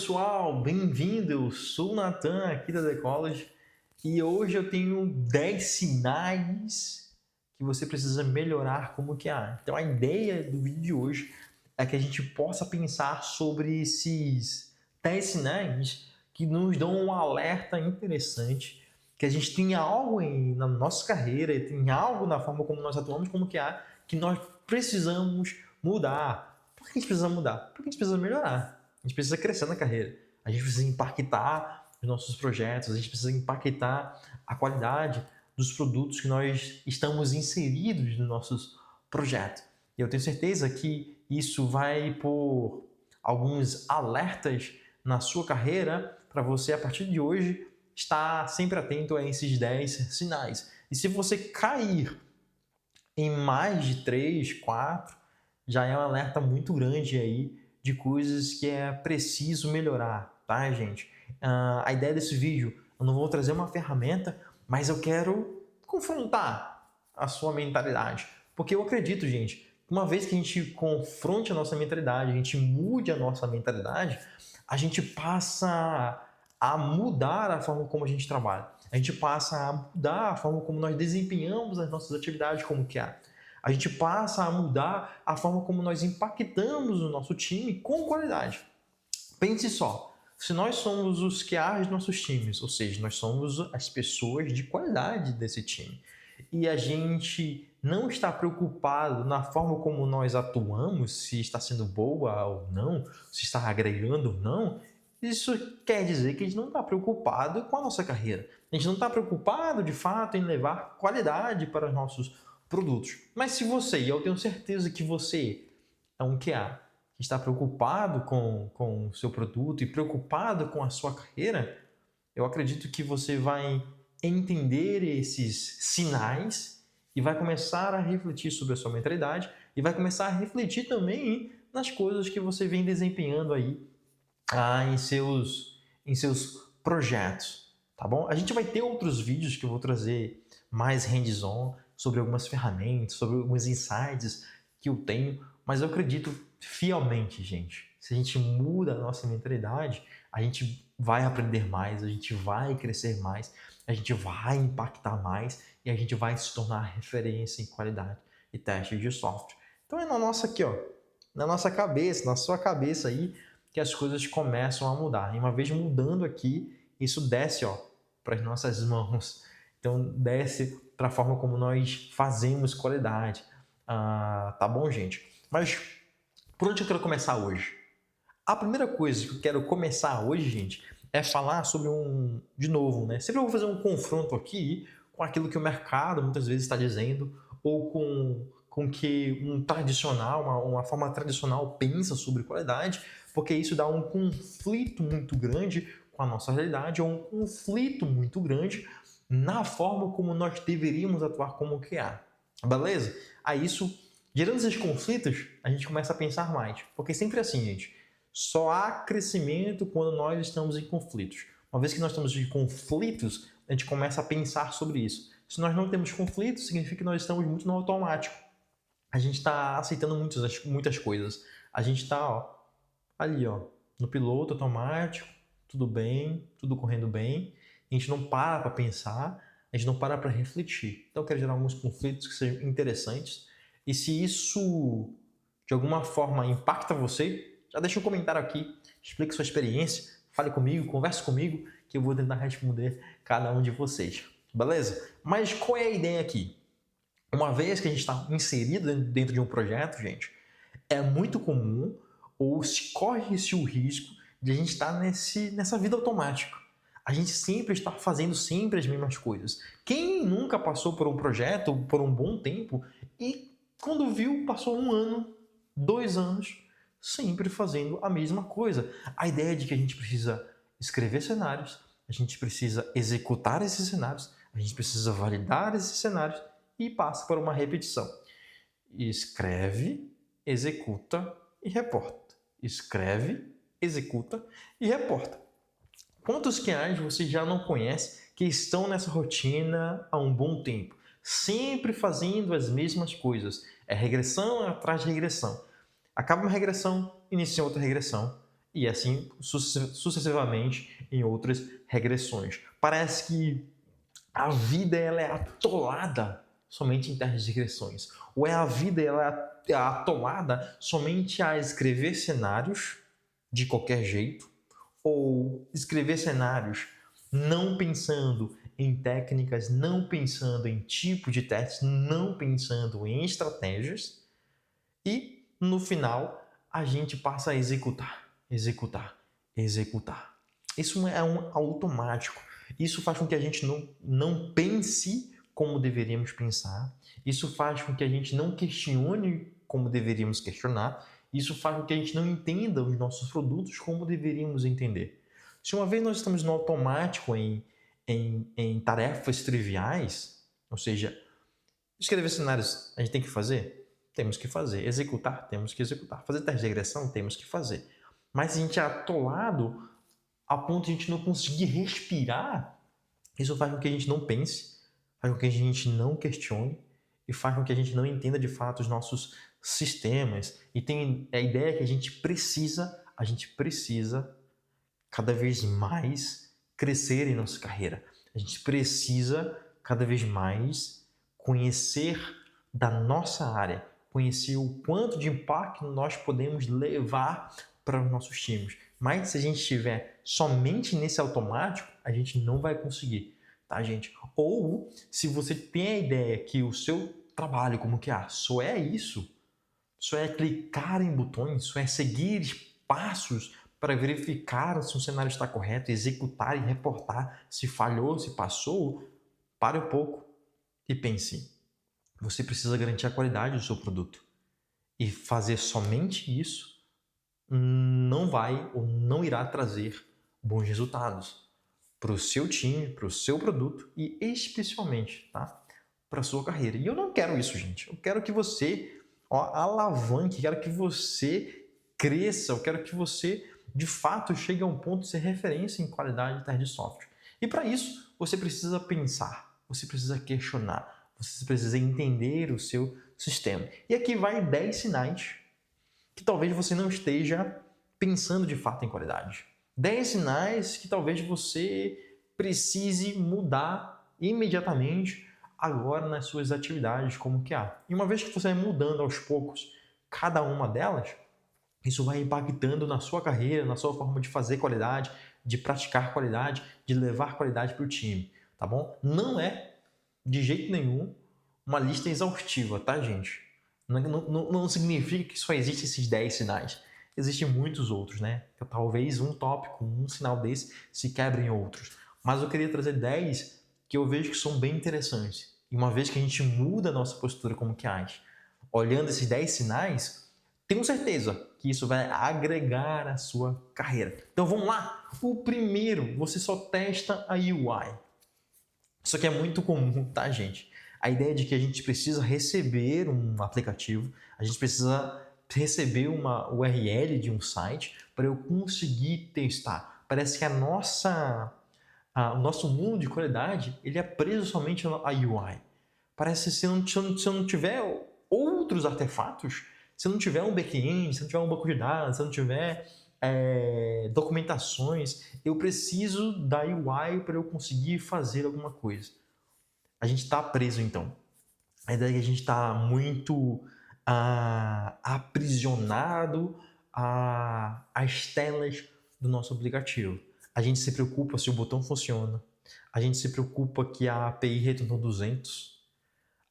pessoal, bem-vindo! Eu sou o Nathan aqui da The College e hoje eu tenho 10 sinais que você precisa melhorar como QA. Então a ideia do vídeo de hoje é que a gente possa pensar sobre esses 10 sinais que nos dão um alerta interessante, que a gente tem algo na nossa carreira, tem algo na forma como nós atuamos como QA que nós precisamos mudar. Por que a gente precisa mudar? Porque a gente precisa melhorar. A gente precisa crescer na carreira. A gente precisa impactar os nossos projetos, a gente precisa impactar a qualidade dos produtos que nós estamos inseridos nos nossos projetos. E eu tenho certeza que isso vai pôr alguns alertas na sua carreira para você, a partir de hoje, estar sempre atento a esses 10 sinais. E se você cair em mais de 3, 4, já é um alerta muito grande aí de coisas que é preciso melhorar, tá, gente? A ideia desse vídeo, eu não vou trazer uma ferramenta, mas eu quero confrontar a sua mentalidade. Porque eu acredito, gente, uma vez que a gente confronte a nossa mentalidade, a gente mude a nossa mentalidade, a gente passa a mudar a forma como a gente trabalha. A gente passa a mudar a forma como nós desempenhamos as nossas atividades como QA. A gente passa a mudar a forma como nós impactamos o nosso time com qualidade. Pense só, se nós somos os QAs dos nossos times, ou seja, nós somos as pessoas de qualidade desse time, e a gente não está preocupado na forma como nós atuamos, se está sendo boa ou não, se está agregando ou não, isso quer dizer que a gente não está preocupado com a nossa carreira. A gente não está preocupado, de fato, em levar qualidade para os nossos produtos. Mas se você, e eu tenho certeza que você é um QA que está preocupado com o seu produto e preocupado com a sua carreira, eu acredito que você vai entender esses sinais e vai começar a refletir sobre a sua mentalidade e vai começar a refletir também nas coisas que você vem desempenhando aí em seus projetos, tá bom? A gente vai ter outros vídeos que eu vou trazer mais hands-on sobre algumas ferramentas, sobre alguns insights que eu tenho, mas eu acredito fielmente, gente, se a gente muda a nossa mentalidade, a gente vai aprender mais, a gente vai crescer mais, a gente vai impactar mais e a gente vai se tornar referência em qualidade e teste de software. Então é na nossa aqui, ó, na nossa cabeça, na sua cabeça aí, que as coisas começam a mudar. E uma vez mudando aqui, isso desce, ó, para as nossas mãos. Então desce para a forma como nós fazemos qualidade. Tá bom, gente? Mas por onde eu quero começar hoje? A primeira coisa que eu quero começar hoje, gente, é falar sobre de novo, né? Sempre eu vou fazer um confronto aqui com aquilo que o mercado muitas vezes está dizendo, ou com que um tradicional, uma forma tradicional pensa sobre qualidade, porque isso dá um conflito muito grande com a nossa realidade, ou um conflito muito grande na forma como nós deveríamos atuar como QA. Beleza? Aí isso, gerando esses conflitos, a gente começa a pensar mais. Porque sempre assim, gente, só há crescimento quando nós estamos em conflitos. Uma vez que nós estamos em conflitos, a gente começa a pensar sobre isso. Se nós não temos conflitos, significa que nós estamos muito no automático. A gente está aceitando muitas coisas. A gente está ali, ó, no piloto automático, tudo bem, tudo correndo bem. A gente não para pensar, a gente não para refletir. Então eu quero gerar alguns conflitos que sejam interessantes. E se isso de alguma forma impacta você, já deixa um comentário aqui, explique sua experiência, fale comigo, converse comigo, que eu vou tentar responder cada um de vocês. Beleza? Mas qual é a ideia aqui? Uma vez que a gente está inserido dentro de um projeto, gente, é muito comum ou corre-se o risco de a gente estar nessa vida automática. A gente sempre está fazendo sempre as mesmas coisas. Quem nunca passou por um projeto por um bom tempo e quando viu, passou 1 ano, 2 anos, sempre fazendo a mesma coisa. A ideia é de que a gente precisa escrever cenários, a gente precisa executar esses cenários, a gente precisa validar esses cenários e passa por uma repetição. Escreve, executa e reporta. Escreve, executa e reporta. Quantos QAs você já não conhece que estão nessa rotina há um bom tempo? Sempre fazendo as mesmas coisas. É regressão atrás de regressão. Acaba uma regressão, inicia outra regressão. e assim sucessivamente em outras regressões. Parece que a vida ela é atolada somente em testes de regressões, ou é a vida ela é atolada somente a escrever cenários de qualquer jeito, ou escrever cenários não pensando em técnicas, não pensando em tipo de testes, não pensando em estratégias, e no final a gente passa a executar, executar, executar. Isso é um automático. Isso faz com que a gente não pense como deveríamos pensar. Isso faz com que a gente não questione como deveríamos questionar. Isso faz com que a gente não entenda os nossos produtos como deveríamos entender. Se uma vez nós estamos no automático em tarefas triviais, ou seja, escrever cenários a gente tem que fazer? Temos que fazer. Executar? Temos que executar. Fazer teste de regressão? Temos que fazer. Mas se a gente é atolado a ponto de a gente não conseguir respirar, isso faz com que a gente não pense, faz com que a gente não questione e faz com que a gente não entenda de fato os nossos sistemas. E tem a ideia que a gente precisa cada vez mais crescer em nossa carreira. A gente precisa cada vez mais conhecer da nossa área, conhecer o quanto de impacto nós podemos levar para os nossos times. Mas se a gente estiver somente nesse automático, a gente não vai conseguir, tá, gente? Ou se você tem a ideia que o seu trabalho como que só é isso, só é clicar em botões, só é seguir passos para verificar se um cenário está correto, executar e reportar se falhou, se passou, pare um pouco e pense. Você precisa garantir a qualidade do seu produto. E fazer somente isso não vai ou não irá trazer bons resultados para o seu time, para o seu produto e especialmente, tá? Para a sua carreira. E eu não quero isso, gente. Eu quero que você alavanque, quero que você cresça, eu quero que você de fato chegue a um ponto de ser referência em qualidade de teste de software. E para isso, você precisa pensar, você precisa questionar, você precisa entender o seu sistema. E aqui vai 10 sinais que talvez você não esteja pensando de fato em qualidade. 10 sinais que talvez você precise mudar imediatamente agora nas suas atividades como que há. E uma vez que você vai mudando aos poucos cada uma delas, isso vai impactando na sua carreira, na sua forma de fazer qualidade, de praticar qualidade, de levar qualidade para o time, tá bom? Não é, de jeito nenhum, uma lista exaustiva, tá, gente? Não significa que só existem esses 10 sinais. Existem muitos outros, né? Talvez um tópico, um sinal desse se quebre em outros. Mas eu queria trazer 10 que eu vejo que são bem interessantes. E uma vez que a gente muda a nossa postura como que age, olhando esses 10 sinais, tenho certeza que isso vai agregar a sua carreira. Então vamos lá. O primeiro, você só testa a UI. Isso aqui é muito comum, tá, gente? A ideia de que a gente precisa receber um aplicativo, a gente precisa receber uma URL de um site para eu conseguir testar. Parece que o nosso mundo de qualidade ele é preso somente à UI. Parece que se eu não tiver outros artefatos, se eu não tiver um back-end, se eu não tiver um banco de dados, se eu não tiver documentações, eu preciso da UI para eu conseguir fazer alguma coisa. A gente está preso, então. A ideia é que a gente está muito aprisionado às telas do nosso aplicativo. A gente se preocupa se o botão funciona. A gente se preocupa que a API retornou 200.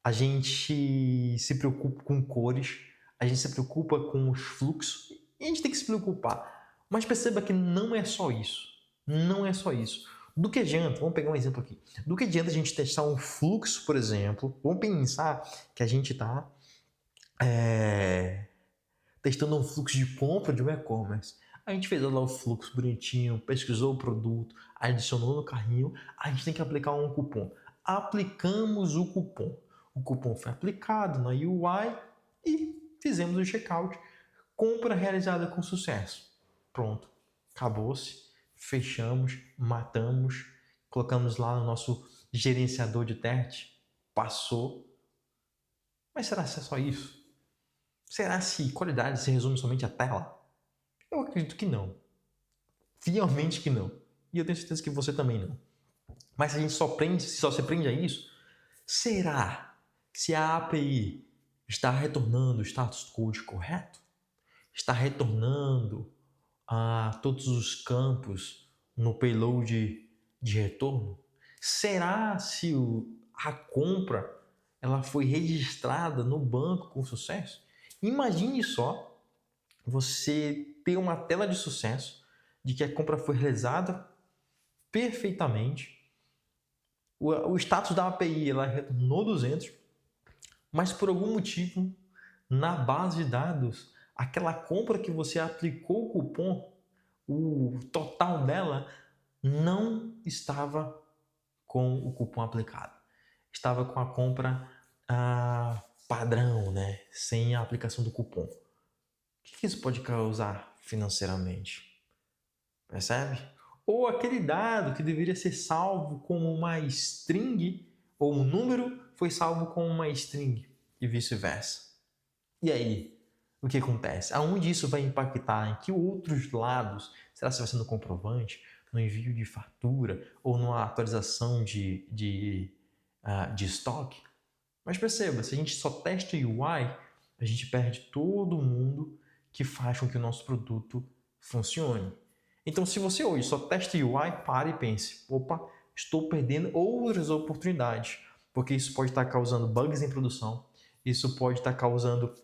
A gente se preocupa com cores. A gente se preocupa com os fluxos. E a gente tem que se preocupar. Mas perceba que não é só isso. Não é só isso. Do que adianta, vamos pegar um exemplo aqui. Do que adianta a gente testar um fluxo, por exemplo? Vamos pensar que a gente está testando um fluxo de compra de um e-commerce. A gente fez lá o fluxo bonitinho, pesquisou o produto, adicionou no carrinho, a gente tem que aplicar um cupom. Aplicamos o cupom. O cupom foi aplicado na UI e fizemos o checkout. Compra realizada com sucesso. Pronto. Acabou-se. Fechamos, matamos, colocamos lá no nosso gerenciador de teste. Passou. Mas será que é só isso? Será que qualidade se resume somente à tela? Eu acredito que não. Fielmente que não. E eu tenho certeza que você também não. Mas se a gente só se prende a isso, será que se a API está retornando o status code correto? Está retornando a todos os campos no payload de retorno? Será se a compra ela foi registrada no banco com sucesso? Imagine só você ter uma tela de sucesso de que a compra foi realizada perfeitamente, o status da API ela retornou 200, mas por algum motivo na base de dados aquela compra que você aplicou o cupom, o total dela não estava com o cupom aplicado. Estava com a compra padrão, né? Sem a aplicação do cupom. O que isso pode causar financeiramente? Percebe? Ou aquele dado que deveria ser salvo como uma string ou um número foi salvo como uma string e vice-versa. E aí? O que acontece? Aonde isso vai impactar? Em que outros lados? Será que vai ser no comprovante, no envio de fatura ou numa atualização de estoque? Mas perceba, se a gente só testa UI, a gente perde todo mundo que faz com que o nosso produto funcione. Então, se você hoje só testa UI, pare e pense: opa, estou perdendo outras oportunidades, porque isso pode estar causando bugs em produção, isso pode estar causando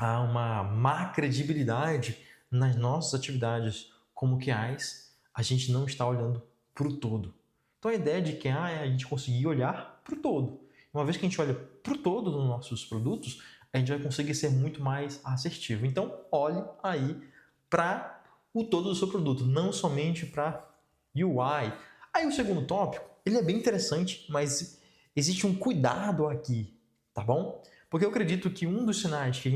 uma má credibilidade nas nossas atividades como QAs, a gente não está olhando para o todo. Então a ideia de QA é a gente conseguir olhar para o todo. Uma vez que a gente olha para o todo dos nossos produtos, a gente vai conseguir ser muito mais assertivo. Então olhe aí para o todo do seu produto, não somente para UI. Aí o segundo tópico, ele é bem interessante, mas existe um cuidado aqui, tá bom? Porque eu acredito que um dos sinais que a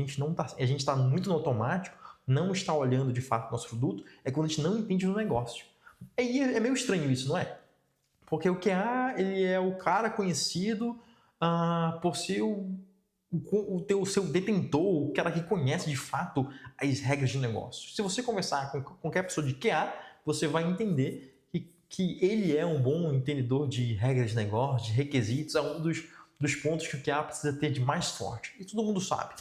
gente está muito no automático, não está olhando de fato o nosso produto, é quando a gente não entende o negócio. E é meio estranho isso, não é? Porque o QA, ele é o cara conhecido por ser o seu detentor, o cara que conhece de fato as regras de negócio. Se você conversar com qualquer pessoa de QA, você vai entender que ele é um bom entendedor de regras de negócio, de requisitos, é um dos pontos que o QA precisa ter de mais forte. E todo mundo sabe.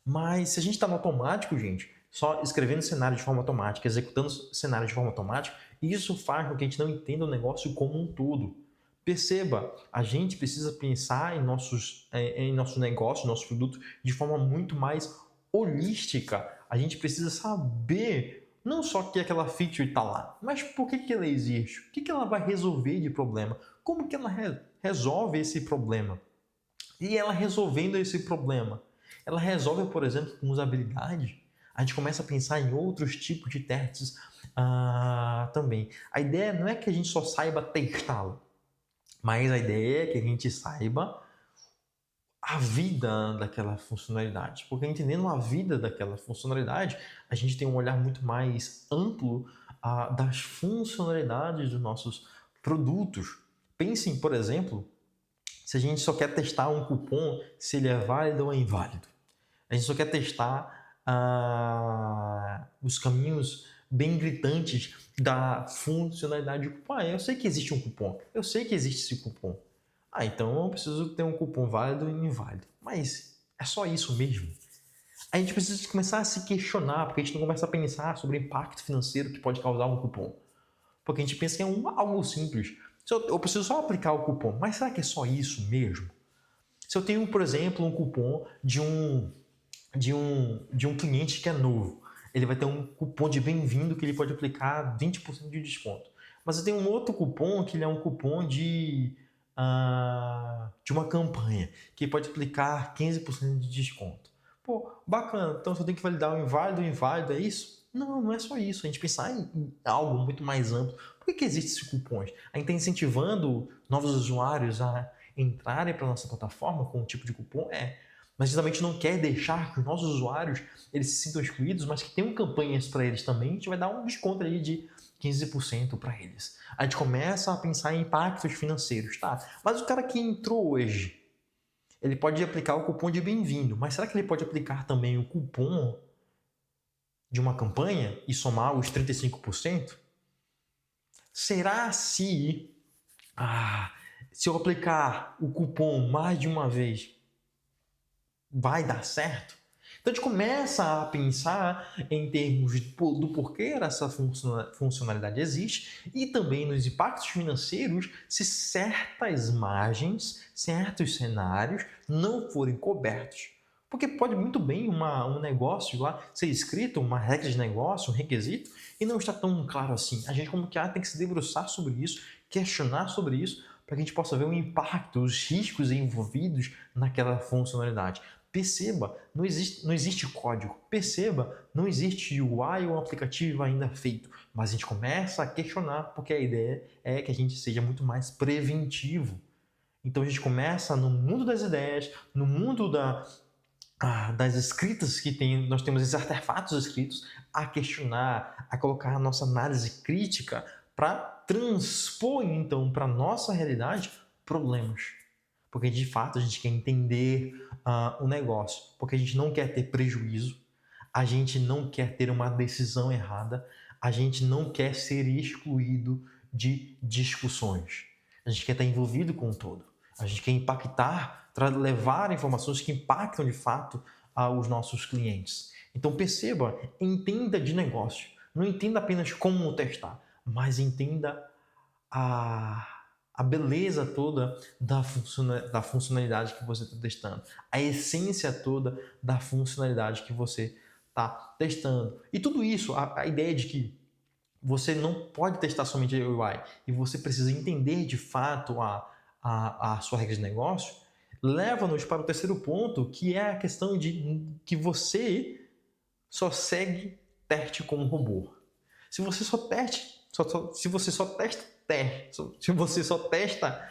Mas se a gente está no automático, gente, só escrevendo cenário de forma automática, executando cenário de forma automática, isso faz com que a gente não entenda o negócio como um todo. Perceba, a gente precisa pensar em nossos negócios, nossos produtos, de forma muito mais holística. A gente precisa saber não só que aquela feature está lá, mas por que ela existe, o que ela vai resolver de problema, como que ela resolve esse problema. E ela resolvendo esse problema, ela resolve, por exemplo, com usabilidade. A gente começa a pensar em outros tipos de testes também. A ideia não é que a gente só saiba testá-lo, mas a ideia é que a gente saiba a vida daquela funcionalidade. Porque entendendo a vida daquela funcionalidade, a gente tem um olhar muito mais amplo das funcionalidades dos nossos produtos. Pensem, por exemplo, se a gente só quer testar um cupom, se ele é válido ou é inválido. A gente só quer testar os caminhos bem gritantes da funcionalidade do cupom. Eu sei que existe um cupom, eu sei que existe esse cupom. Então eu preciso ter um cupom válido e inválido. Mas é só isso mesmo? A gente precisa começar a se questionar, porque a gente não começa a pensar sobre o impacto financeiro que pode causar um cupom. Porque a gente pensa que é algo simples. Eu preciso só aplicar o cupom. Mas será que é só isso mesmo? Se eu tenho, por exemplo, um cupom de um cliente que é novo, ele vai ter um cupom de bem-vindo que ele pode aplicar 20% de desconto. Mas eu tenho um outro cupom que ele é um cupom de uma campanha, que pode aplicar 15% de desconto. Pô, bacana, então só tem que validar o inválido, é isso? Não, não é só isso. A gente pensar em algo muito mais amplo. Por que existem esses cupons? A gente está incentivando novos usuários a entrarem para a nossa plataforma com um tipo de cupom? Mas justamente não quer deixar que os nossos usuários eles se sintam excluídos, mas que tenham campanhas para eles também. A gente vai dar um desconto ali de 15% para eles. A gente começa a pensar em impactos financeiros, tá? Mas o cara que entrou hoje, ele pode aplicar o cupom de bem-vindo, mas será que ele pode aplicar também o cupom de uma campanha e somar os 35%? Será se eu aplicar o cupom mais de uma vez, vai dar certo? Então a gente começa a pensar em termos do porquê essa funcionalidade existe e também nos impactos financeiros se certas margens, certos cenários não forem cobertos. Porque pode muito bem um negócio lá ser escrito, uma regra de negócio, um requisito, e não está tão claro assim. A gente como que tem que se debruçar sobre isso, questionar sobre isso, para que a gente possa ver o impacto, os riscos envolvidos naquela funcionalidade. Perceba, não existe código. Perceba, não existe UI ou aplicativo ainda feito. Mas a gente começa a questionar, porque a ideia é que a gente seja muito mais preventivo. Então a gente começa no mundo das ideias, no mundo das escritas que nós temos esses artefatos escritos, a questionar, a colocar a nossa análise crítica para transpor então para a nossa realidade problemas. Porque de fato a gente quer entender o negócio, porque a gente não quer ter prejuízo, a gente não quer ter uma decisão errada, a gente não quer ser excluído de discussões. A gente quer estar envolvido com o todo. A gente quer impactar, levar informações que impactam de fato os nossos clientes. Então perceba, entenda de negócio. Não entenda apenas como testar, mas entenda a beleza toda da funcionalidade que você está testando, a essência toda da funcionalidade que você está testando. E tudo isso, a ideia de que você não pode testar somente a UI e você precisa entender de fato a sua regra de negócio, leva-nos para o terceiro ponto, que é a questão de que você só segue teste como robô. Se você só se você só testa se você só testa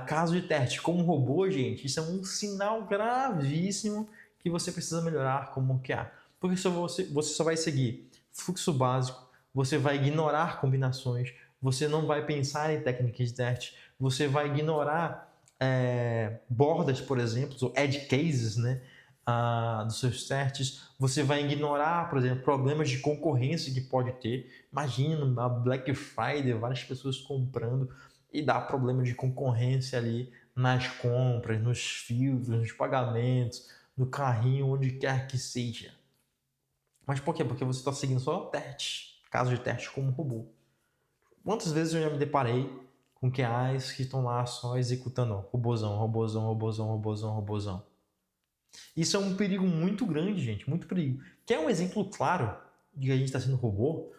caso de teste como robô, gente, isso é um sinal gravíssimo que você precisa melhorar como QA. Porque você só vai seguir fluxo básico, você vai ignorar combinações, você não vai pensar em técnicas de teste, você vai ignorar bordas, por exemplo, ou edge cases, né? Dos seus testes, você vai ignorar, por exemplo, problemas de concorrência que pode ter. Imagina na Black Friday, várias pessoas comprando e dá problema de concorrência ali nas compras, nos filtros, nos pagamentos, no carrinho, onde quer que seja. Mas por quê? Porque você está seguindo só teste, caso de teste como robô. Quantas vezes eu já me deparei com QAs que estão lá só executando robozão, robozão, robozão, robozão, robozão. Isso é um perigo muito grande, gente, muito perigo. Quer um exemplo claro de que a gente está sendo robô?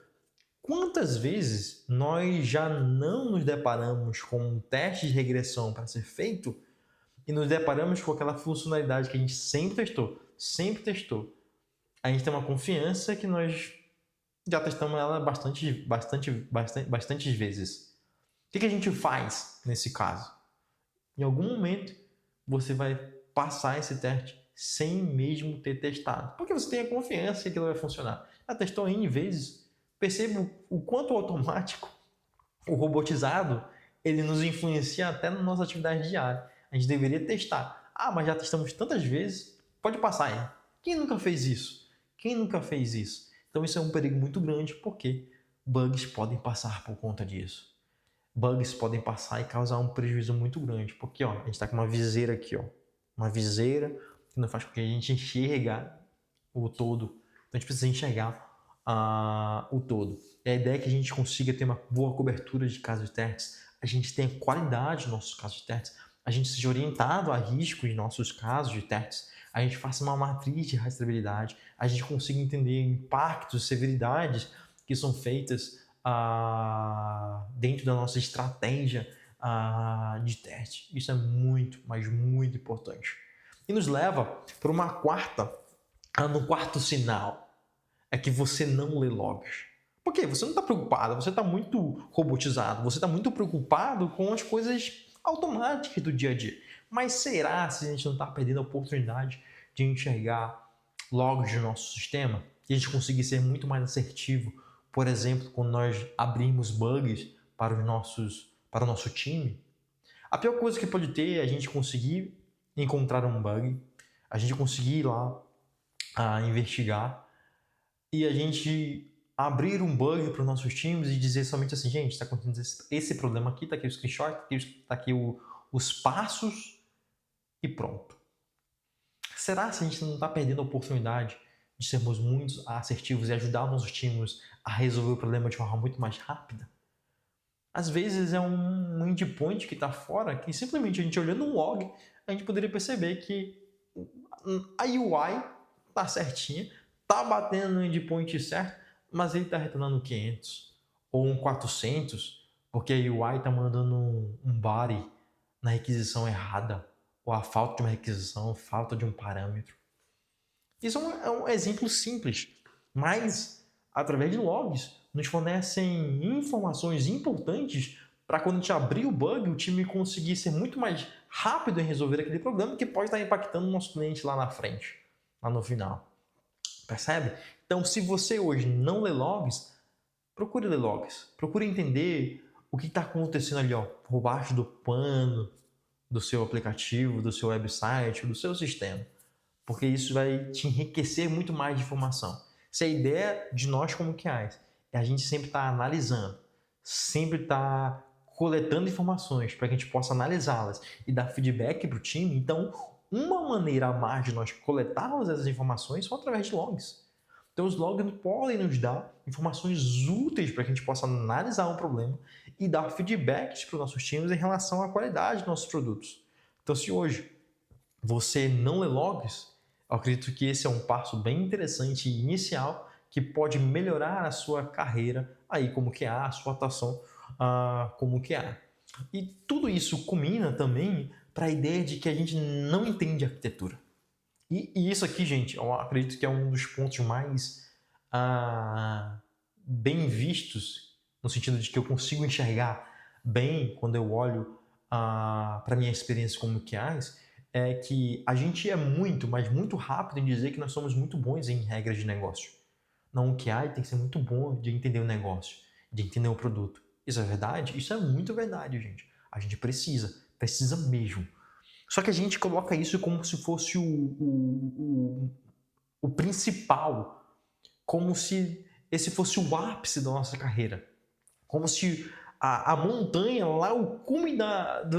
Quantas vezes nós já não nos deparamos com um teste de regressão para ser feito e nos deparamos com aquela funcionalidade que a gente sempre testou. A gente tem uma confiança que nós já testamos ela bastantes vezes. O que a gente faz nesse caso? Em algum momento você vai passar esse teste sem mesmo ter testado. Porque você tem a confiança que aquilo vai funcionar. Já testou N vezes. Perceba o quanto automático, o robotizado, ele nos influencia até na nossa atividade diária. A gente deveria testar. Mas já testamos tantas vezes, pode passar aí. Quem nunca fez isso? Quem nunca fez isso? Então isso é um perigo muito grande, porque bugs podem passar por conta disso. Bugs podem passar e causar um prejuízo muito grande, porque a gente está com uma viseira aqui, uma viseira que não faz com que a gente enxerga o todo. Então a gente precisa enxergar o todo. E a ideia é que a gente consiga ter uma boa cobertura de casos de testes, a gente tenha qualidade nos nossos casos de testes, a gente seja orientado a riscos em nossos casos de testes, a gente faça uma matriz de rastreabilidade, a gente consiga entender impactos, severidades que são feitas dentro da nossa estratégia de teste. Isso é muito, mas muito importante. E nos leva para no quarto sinal, é que você não lê logs. Por quê? Você não está preocupado, você está muito robotizado, você está muito preocupado com as coisas automáticas do dia a dia. Mas será se a gente não está perdendo a oportunidade de enxergar logs do nosso sistema? E a gente conseguir ser muito mais assertivo, por exemplo, quando nós abrimos bugs para o nosso time? A pior coisa que pode ter é a gente conseguir encontrar um bug, a gente conseguir ir lá investigar e a gente abrir um bug para os nossos times e dizer somente assim, gente, está acontecendo esse problema aqui, está aqui o screenshot, está aqui os passos e pronto. Será que a gente não está perdendo a oportunidade de sermos muito assertivos e ajudar os nossos times a resolver o problema de forma muito mais rápida? Às vezes é um endpoint que está fora, que simplesmente a gente olhando um log, a gente poderia perceber que a UI está certinha, está batendo no endpoint certo, mas ele está retornando 500 ou um 400, porque a UI está mandando um body na requisição errada, ou a falta de uma requisição, falta de um parâmetro. Isso é um exemplo simples, mas através de logs nos fornecem informações importantes para quando a gente abrir o bug, o time conseguir ser muito mais rápido em resolver aquele problema que pode estar impactando o nosso cliente lá na frente, lá no final. Percebe? Então, se você hoje não lê logs, procure ler logs. Procure entender o que está acontecendo ali, ó, por baixo do pano do seu aplicativo, do seu website, do seu sistema. Porque isso vai te enriquecer muito mais de informação. Se a ideia de nós como QAs é a gente sempre estar analisando, sempre estar coletando informações para que a gente possa analisá-las e dar feedback para o time, então uma maneira a mais de nós coletarmos essas informações são através de logs. Então os logs podem nos dar informações úteis para que a gente possa analisar um problema e dar feedbacks para os nossos times em relação à qualidade dos nossos produtos. Então se hoje você não lê logs, eu acredito que esse é um passo bem interessante e inicial que pode melhorar a sua carreira aí como QA, a sua atuação como QA. E tudo isso culmina também para a ideia de que a gente não entende arquitetura. E isso aqui, gente, eu acredito que é um dos pontos mais bem vistos, no sentido de que eu consigo enxergar bem quando eu olho para minha experiência como QAs, é que a gente é muito, mas muito rápido em dizer que nós somos muito bons em regras de negócio. Não, o QA tem que ser muito bom de entender o negócio, de entender o produto. Isso é verdade? Isso é muito verdade, gente. A gente precisa mesmo. Só que a gente coloca isso como se fosse o principal, como se esse fosse o ápice da nossa carreira. Como se a montanha lá, o cume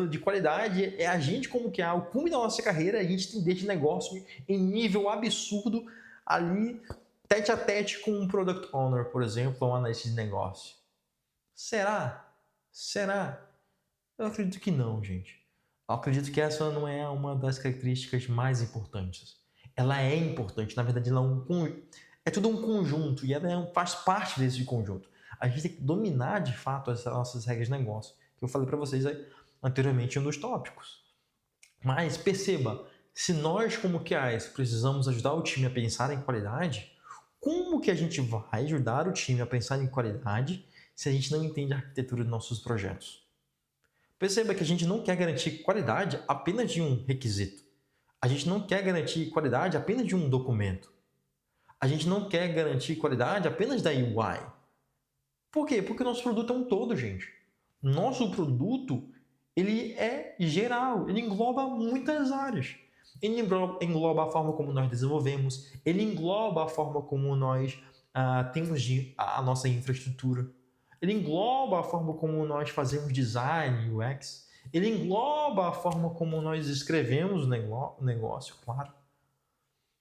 de qualidade, é a gente como que o cume da nossa carreira, a gente entender de negócio em nível absurdo ali, tete a tete com um Product Owner, por exemplo, ou um analista de negócio. Será? Será? Eu acredito que não, gente. Eu acredito que essa não é uma das características mais importantes. Ela é importante, na verdade, ela é tudo um conjunto e ela faz parte desse conjunto. A gente tem que dominar de fato as nossas regras de negócio, que eu falei para vocês anteriormente em um dos tópicos. Mas perceba, se nós como QAs precisamos ajudar o time a pensar em qualidade, como que a gente vai ajudar o time a pensar em qualidade se a gente não entende a arquitetura dos nossos projetos? Perceba que a gente não quer garantir qualidade apenas de um requisito. A gente não quer garantir qualidade apenas de um documento. A gente não quer garantir qualidade apenas da UI. Por quê? Porque o nosso produto é um todo, gente. Nosso produto, ele é geral, ele engloba muitas áreas. Ele engloba a forma como nós desenvolvemos, ele engloba a forma como nós temos a nossa infraestrutura. Ele engloba a forma como nós fazemos design, UX. Ele engloba a forma como nós escrevemos o negócio, claro.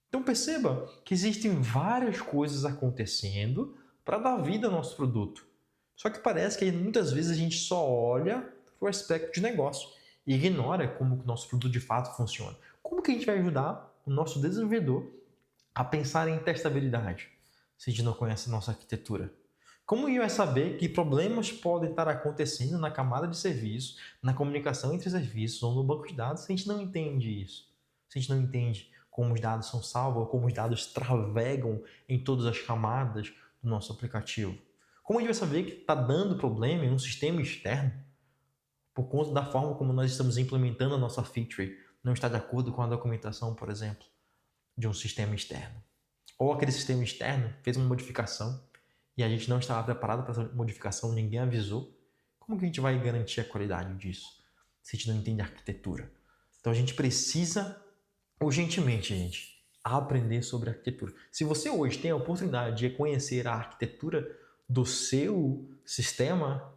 Então perceba que existem várias coisas acontecendo para dar vida ao nosso produto. Só que parece que muitas vezes a gente só olha para o aspecto de negócio e ignora como o nosso produto de fato funciona. Como que a gente vai ajudar o nosso desenvolvedor a pensar em testabilidade se a gente não conhece a nossa arquitetura? Como ele vai saber que problemas podem estar acontecendo na camada de serviço, na comunicação entre serviços ou no banco de dados se a gente não entende isso? Se a gente não entende como os dados são salvos ou como os dados travegam em todas as camadas do nosso aplicativo? Como a gente vai saber que está dando problema em um sistema externo por conta da forma como nós estamos implementando a nossa feature não está de acordo com a documentação, por exemplo, de um sistema externo? Ou aquele sistema externo fez uma modificação e a gente não estava preparado para essa modificação, ninguém avisou. Como que a gente vai garantir a qualidade disso se a gente não entende a arquitetura? Então a gente precisa urgentemente, gente, aprender sobre arquitetura. Se você hoje tem a oportunidade de conhecer a arquitetura do seu sistema,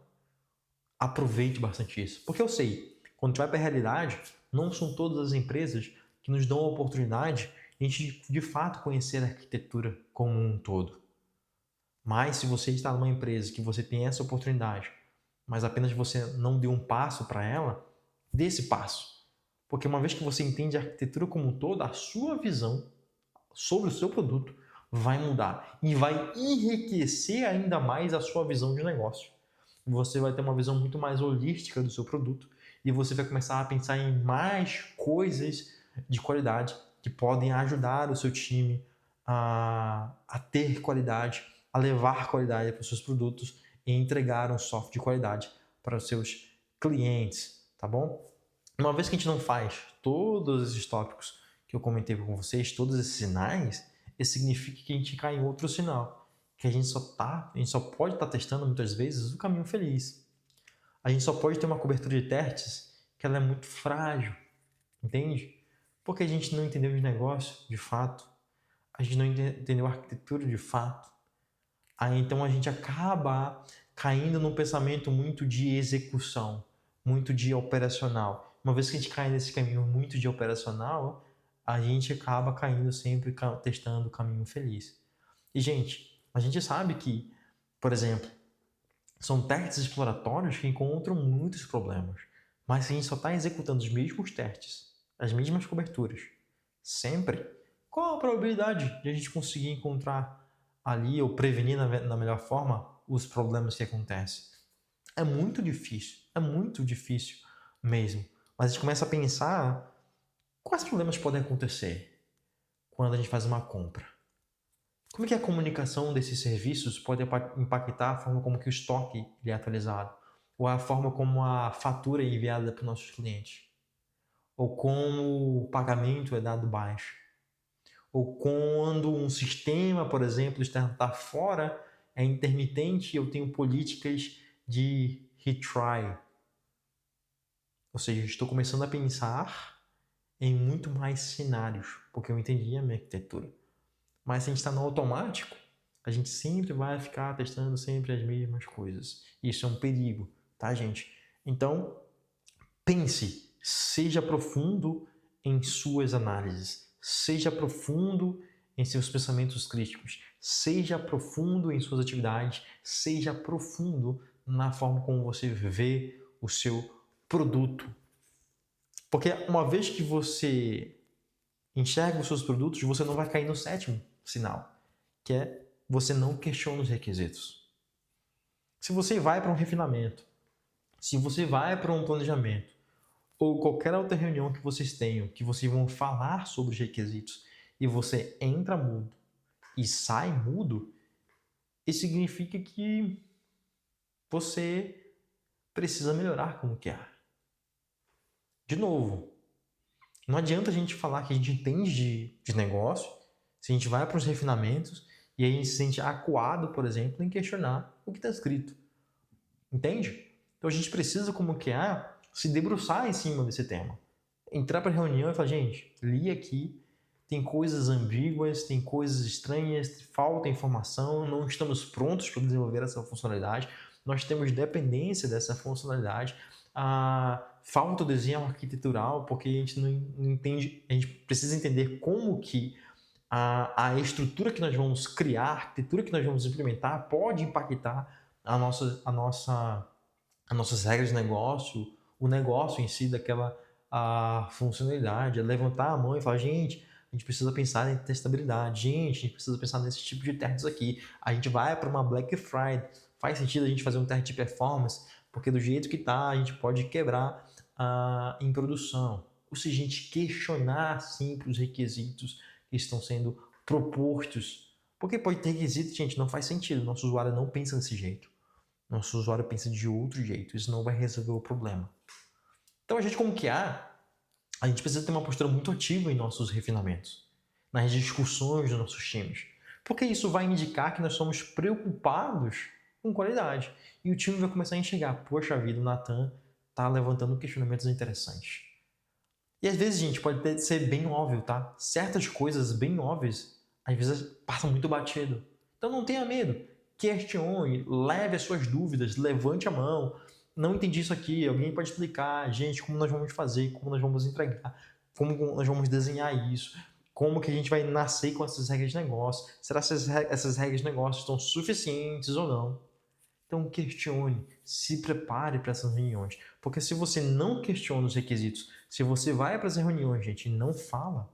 aproveite bastante isso. Porque eu sei, quando a gente vai para a realidade, não são todas as empresas que nos dão a oportunidade de a gente, de fato, conhecer a arquitetura como um todo. Mas se você está numa empresa que você tem essa oportunidade, mas apenas você não deu um passo para ela, dê esse passo. Porque uma vez que você entende a arquitetura como um todo, a sua visão sobre o seu produto vai mudar e vai enriquecer ainda mais a sua visão de negócio. Você vai ter uma visão muito mais holística do seu produto e você vai começar a pensar em mais coisas de qualidade que podem ajudar o seu time a ter qualidade, a levar qualidade para os seus produtos e entregar um software de qualidade para os seus clientes, tá bom? Uma vez que a gente não faz todos esses tópicos que eu comentei com vocês, todos esses sinais, isso significa que a gente cai em outro sinal, que a gente só pode estar testando muitas vezes o caminho feliz. A gente só pode ter uma cobertura de testes que ela é muito frágil, entende? Porque a gente não entendeu de negócio de fato, a gente não entendeu a arquitetura de fato. Aí então a gente acaba caindo num pensamento muito de execução, muito de operacional. Uma vez que a gente cai nesse caminho muito de operacional, a gente acaba caindo sempre testando o caminho feliz. E, gente, a gente sabe que, por exemplo, são testes exploratórios que encontram muitos problemas. Mas se a gente só está executando os mesmos testes, as mesmas coberturas, sempre, qual a probabilidade de a gente conseguir encontrar ali ou prevenir na melhor forma os problemas que acontecem? É muito difícil mesmo. Mas a gente começa a pensar quais problemas podem acontecer quando a gente faz uma compra. Como é que a comunicação desses serviços pode impactar a forma como que o estoque é atualizado? Ou a forma como a fatura é enviada para os nossos clientes? Ou como o pagamento é dado baixo? Ou quando um sistema, por exemplo, está fora, é intermitente e eu tenho políticas de retry. Ou seja, estou começando a pensar em muito mais cenários, porque eu entendi a minha arquitetura. Mas se a gente está no automático, a gente sempre vai ficar testando sempre as mesmas coisas. Isso é um perigo, tá, gente? Então, pense, seja profundo em suas análises, seja profundo em seus pensamentos críticos, seja profundo em suas atividades, seja profundo na forma como você vê o seu produto. Porque uma vez que você enxerga os seus produtos, você não vai cair no sétimo sinal, que é você não questiona os requisitos. Se você vai para um refinamento, se você vai para um planejamento, ou qualquer outra reunião que vocês tenham, que vocês vão falar sobre os requisitos, e você entra mudo e sai mudo, isso significa que você precisa melhorar como que é. De novo, não adianta a gente falar que a gente entende de negócio se a gente vai para os refinamentos e a gente se sente acuado, por exemplo, em questionar o que está escrito. Entende? Então a gente precisa, como que é, se debruçar em cima desse tema. Entrar para a reunião e falar, gente, li aqui, tem coisas ambíguas, tem coisas estranhas, falta informação, não estamos prontos para desenvolver essa funcionalidade, nós temos dependência dessa funcionalidade, falta o desenho arquitetural, porque a gente não entende, a gente precisa entender como que a estrutura que nós vamos criar, a arquitetura que nós vamos implementar pode impactar as nossas regras de negócio, o negócio em si daquela funcionalidade, é levantar a mão e falar, gente, a gente precisa pensar em testabilidade, gente, a gente precisa pensar nesse tipo de testes aqui, a gente vai para uma Black Friday, faz sentido a gente fazer um teste de performance, porque do jeito que está, a gente pode quebrar em produção. Ou seja, a gente questionar sempre os requisitos que estão sendo propostos. Porque pode ter requisito, gente, não faz sentido. Nosso usuário não pensa desse jeito. Nosso usuário pensa de outro jeito. Isso não vai resolver o problema. Então, a gente, como que a gente precisa ter uma postura muito ativa em nossos refinamentos, nas discussões dos nossos times. Porque isso vai indicar que nós somos preocupados com qualidade. E o time vai começar a enxergar, poxa vida, o Natan está levantando questionamentos interessantes. E às vezes, gente, pode ser bem óbvio, tá? Certas coisas bem óbvias, às vezes passam muito batido. Então não tenha medo. Questione, leve as suas dúvidas, levante a mão. Não entendi isso aqui, alguém pode explicar, gente, como nós vamos fazer, como nós vamos entregar, como nós vamos desenhar isso, como que a gente vai nascer com essas regras de negócio, será que essas regras de negócio estão suficientes ou não? Então questione, se prepare para essas reuniões. Porque se você não questiona os requisitos, se você vai para as reuniões, gente, e não fala,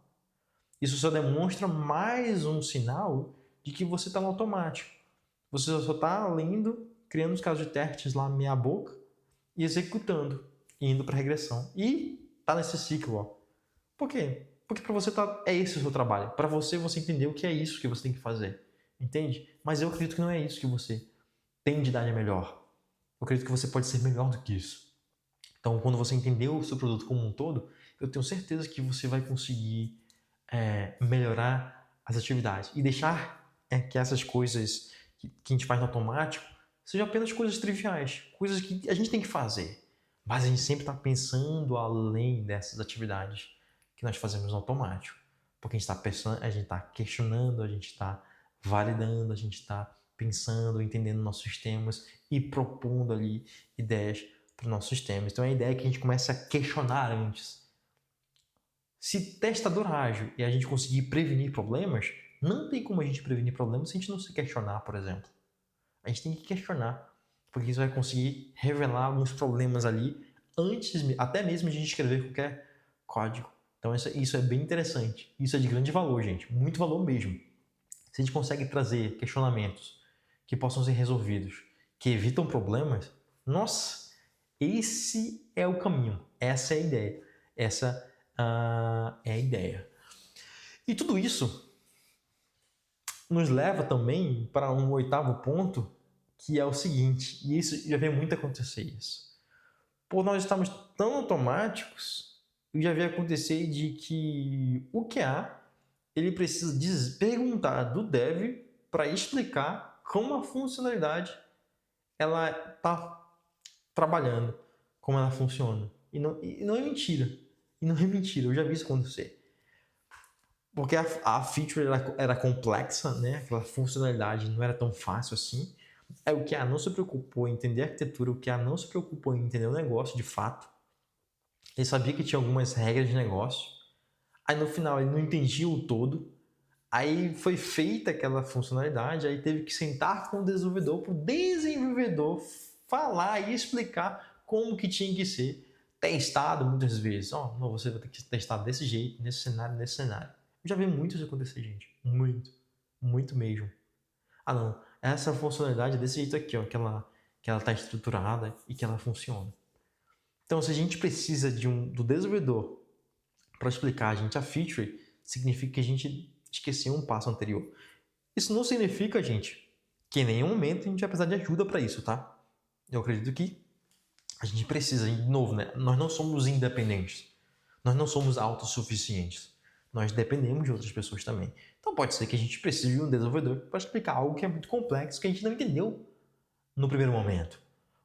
isso só demonstra mais um sinal de que você está no automático. Você só está lendo, criando os casos de testes lá meia boca e executando, indo para regressão. E tá nesse ciclo, ó. Por quê? Porque para você é esse o seu trabalho. Para você entendeu que é isso que você tem que fazer. Entende? Mas eu acredito que não é isso que você tem de dar de melhor. Eu acredito que você pode ser melhor do que isso. Então, quando você entender o seu produto como um todo, eu tenho certeza que você vai conseguir melhorar as atividades e deixar que essas coisas que a gente faz no automático sejam apenas coisas triviais, coisas que a gente tem que fazer. Mas a gente sempre está pensando além dessas atividades que nós fazemos no automático. Porque a gente está pensando, a gente está questionando, a gente está validando, a gente está pensando, entendendo nossos sistemas e propondo ali ideias para os nossos sistemas. Então a ideia é que a gente comece a questionar antes. Se testador ágil e a gente conseguir prevenir problemas, não tem como a gente prevenir problemas se a gente não se questionar, por exemplo. A gente tem que questionar, porque isso vai conseguir revelar alguns problemas ali antes, até mesmo de a gente escrever qualquer código. Então isso é bem interessante. Isso é de grande valor, gente. Muito valor mesmo. Se a gente consegue trazer questionamentos que possam ser resolvidos, que evitam problemas, nossa, esse é o caminho. Essa é a ideia. Essa é a ideia. E tudo isso nos leva também para um oitavo ponto, que é o seguinte, e isso já vê muito acontecer isso. Por nós estarmos tão automáticos, já vê acontecer de que o QA ele precisa perguntar do dev para explicar como a funcionalidade ela está trabalhando, como ela funciona. E não é mentira. E não é mentira, eu já vi isso acontecer. Porque a feature era complexa, né? Aquela funcionalidade não era tão fácil assim. É o QA não se preocupou em entender a arquitetura, o QA não se preocupou em entender o negócio de fato. Ele sabia que tinha algumas regras de negócio. Aí no final ele não entendia o todo. Aí foi feita aquela funcionalidade, aí teve que sentar com o desenvolvedor para o desenvolvedor falar e explicar como que tinha que ser testado muitas vezes. Não, você vai ter que testar desse jeito, nesse cenário, nesse cenário. Eu já vi muito isso acontecer, gente. Muito. Muito mesmo. Não. Essa funcionalidade é desse jeito aqui, ó, que ela está estruturada e que ela funciona. Então, se a gente precisa do desenvolvedor para explicar a gente a feature, significa que a gente esqueceu um passo anterior. Isso não significa, gente, que em nenhum momento a gente vai precisar de ajuda para isso, tá? Eu acredito que a gente precisa, de novo, né? Nós não somos independentes. Nós não somos autossuficientes. Nós dependemos de outras pessoas também. Então pode ser que a gente precise de um desenvolvedor para explicar algo que é muito complexo, que a gente não entendeu no primeiro momento.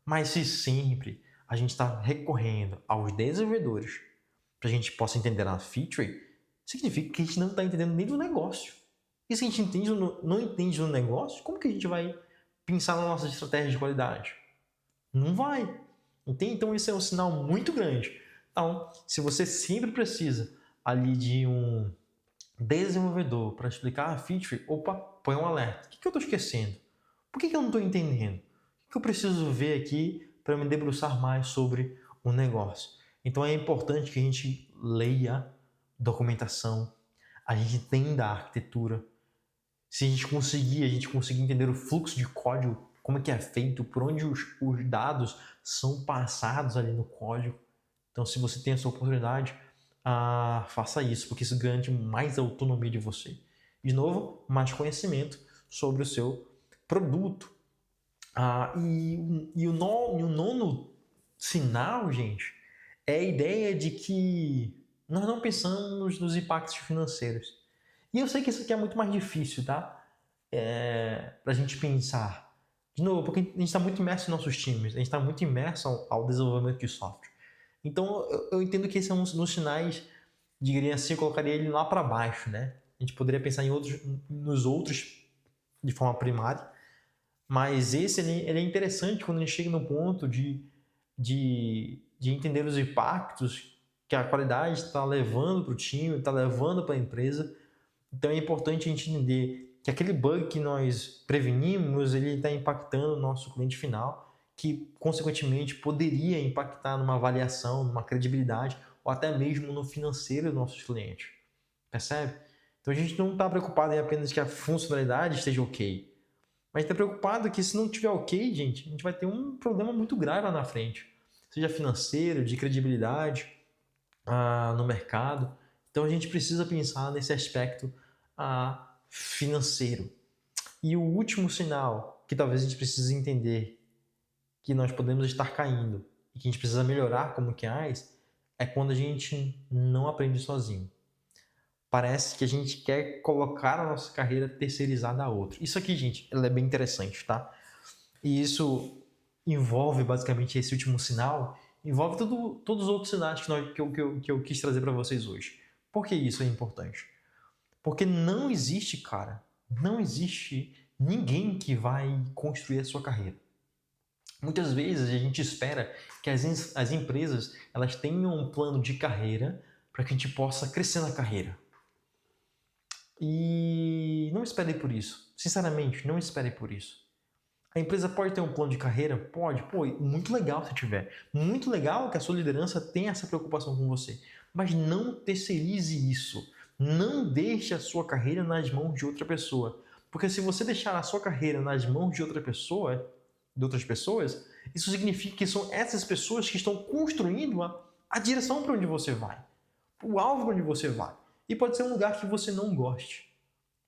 Mas se sempre a gente está recorrendo aos desenvolvedores para a gente possa entender a feature, significa que a gente não está entendendo nem do negócio. E se a gente não entende do negócio, como que a gente vai pensar na nossa estratégia de qualidade? Não vai. Entende? Então isso é um sinal muito grande. Então, se você sempre precisa ali de um desenvolvedor para explicar a feature, opa, põe um alerta. O que eu estou esquecendo? Por que eu não estou entendendo? O que eu preciso ver aqui para me debruçar mais sobre o negócio? Então é importante que a gente leia documentação, a gente entenda a arquitetura. Se a gente conseguir entender o fluxo de código, como é que é feito, por onde os dados são passados ali no código. Então, se você tem essa oportunidade, faça isso, porque isso garante mais autonomia de você. De novo, mais conhecimento sobre o seu produto. E o nono sinal, gente, é a ideia de que nós não pensamos nos impactos financeiros. E eu sei que isso aqui é muito mais difícil, tá? Pra gente pensar. De novo, porque a gente está muito imerso em nossos times, a gente está muito imerso ao desenvolvimento de software. Então, eu entendo que esse é um dos sinais diria assim, eu colocaria ele lá para baixo, né? A gente poderia pensar nos outros de forma primária, mas esse ele é interessante quando a gente chega no ponto de entender os impactos que a qualidade está levando para o time, está levando para a empresa. Então é importante a gente entender que aquele bug que nós prevenimos, ele está impactando o nosso cliente final, que consequentemente poderia impactar numa avaliação, numa credibilidade, ou até mesmo no financeiro dos nossos clientes. Percebe? Então a gente não está preocupado em apenas que a funcionalidade esteja ok, mas está preocupado que se não estiver ok, gente, a gente vai ter um problema muito grave lá na frente, seja financeiro, de credibilidade no mercado. Então a gente precisa pensar nesse aspecto financeiro. E o último sinal que talvez a gente precise entender que nós podemos estar caindo e que a gente precisa melhorar como QAs é quando a gente não aprende sozinho. Parece que a gente quer colocar a nossa carreira terceirizada a outro. Isso aqui, gente, é bem interessante, tá? E isso envolve basicamente esse último sinal, envolve todos os outros sinais que eu quis trazer para vocês hoje. Por que isso é importante? Porque não existe, cara, não existe ninguém que vai construir a sua carreira. Muitas vezes a gente espera que as empresas elas tenham um plano de carreira para que a gente possa crescer na carreira. E não espere por isso. Sinceramente, não espere por isso. A empresa pode ter um plano de carreira? Pode. Pô, muito legal se tiver. Muito legal que a sua liderança tenha essa preocupação com você. Mas não terceirize isso. Não deixe a sua carreira nas mãos de outra pessoa. Porque se você deixar a sua carreira nas mãos de outras pessoas, isso significa que são essas pessoas que estão construindo a direção para onde você vai. O alvo para onde você vai. E pode ser um lugar que você não goste.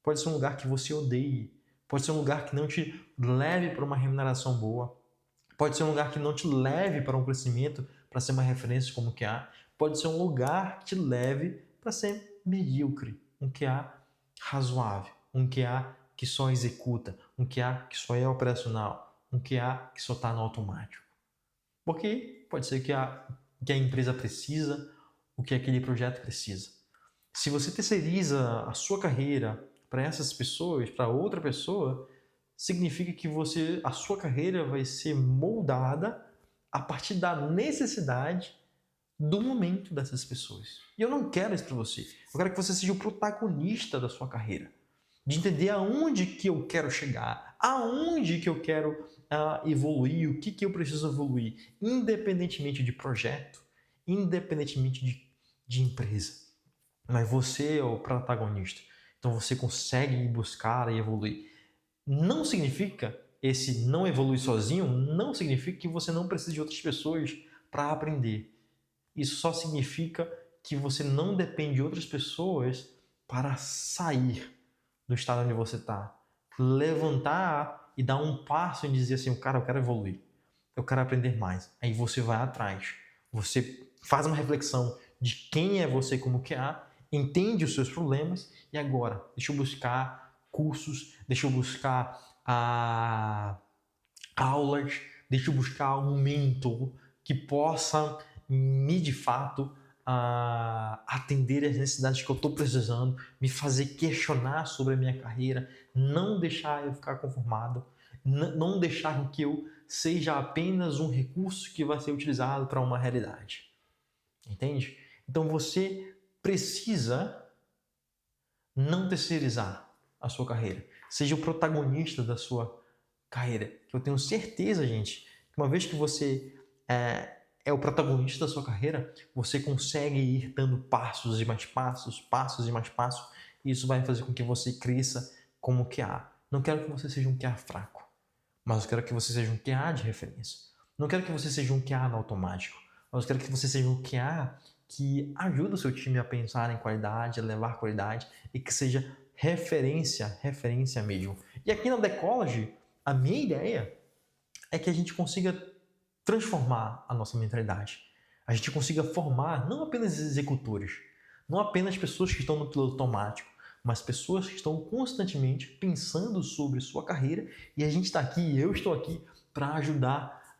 Pode ser um lugar que você odeie. Pode ser um lugar que não te leve para uma remuneração boa. Pode ser um lugar que não te leve para um crescimento, para ser uma referência como QA. Pode ser um lugar que te leve para ser medíocre, um QA razoável, um QA que só executa, um QA que só é operacional, um QA que só está no automático. Porque pode ser que a empresa precisa, o que aquele projeto precisa. Se você terceiriza a sua carreira para essas pessoas, para outra pessoa, significa que a sua carreira vai ser moldada a partir da necessidade do momento dessas pessoas. E eu não quero isso para você. Eu quero que você seja o protagonista da sua carreira, de entender aonde que eu quero chegar, aonde que eu quero evoluir, o que eu preciso evoluir, independentemente de projeto, independentemente de empresa. Mas você é o protagonista. Então você consegue buscar e evoluir. Não significa, esse não evoluir sozinho, não significa que você não precisa de outras pessoas para aprender. Isso só significa que você não depende de outras pessoas para sair do estado onde você está. Levantar e dar um passo e dizer assim, cara, eu quero evoluir. Eu quero aprender mais. Aí você vai atrás. Você faz uma reflexão de quem é você como QA, entende os seus problemas e agora, deixa eu buscar cursos, deixa eu buscar aulas, deixa eu buscar um mentor que possa me, de fato, atender às necessidades que eu estou precisando, me fazer questionar sobre a minha carreira, não deixar eu ficar conformado, não deixar que eu seja apenas um recurso que vai ser utilizado para uma realidade. Entende? Então você precisa não terceirizar a sua carreira. Seja o protagonista da sua carreira. Eu tenho certeza, gente, que uma vez que você é o protagonista da sua carreira, você consegue ir dando passos e mais passos, passos e mais passos, e isso vai fazer com que você cresça como QA. Não quero que você seja um QA fraco, mas eu quero que você seja um QA de referência. Não quero que você seja um QA no automático, mas eu quero que você seja um QA que ajuda o seu time a pensar em qualidade, a levar qualidade e que seja referência mesmo. E aqui na Decology, a minha ideia é que a gente consiga transformar a nossa mentalidade. A gente consiga formar não apenas executores, não apenas pessoas que estão no piloto automático, mas pessoas que estão constantemente pensando sobre sua carreira e a gente está aqui, eu estou aqui para ajudar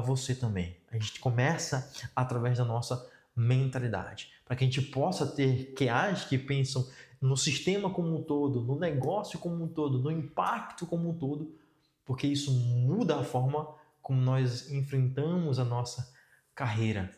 você também. A gente começa através da nossa mentalidade, para que a gente possa ter QAs que pensam no sistema como um todo, no negócio como um todo, no impacto como um todo, porque isso muda a forma como nós enfrentamos a nossa carreira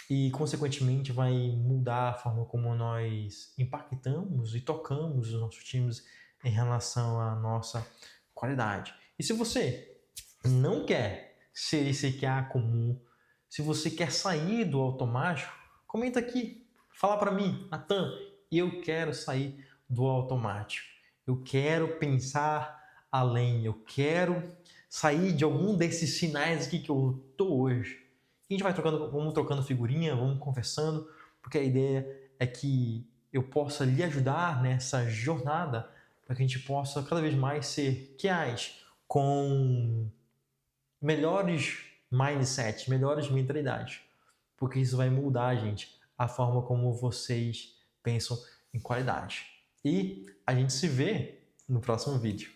e, consequentemente, vai mudar a forma como nós impactamos e tocamos os nossos times em relação à nossa qualidade. E se você não quer ser esse QA comum, se você quer sair do automático, comenta aqui, fala para mim, Natan, eu quero sair do automático, eu quero pensar além, eu quero sair de algum desses sinais aqui que eu tô hoje. A gente vai trocando, vamos trocando figurinha, vamos conversando, porque a ideia é que eu possa lhe ajudar nessa jornada para que a gente possa cada vez mais ser QAs com melhores mindsets, melhores mentalidades, porque isso vai mudar, gente, a forma como vocês pensam em qualidade. E a gente se vê no próximo vídeo.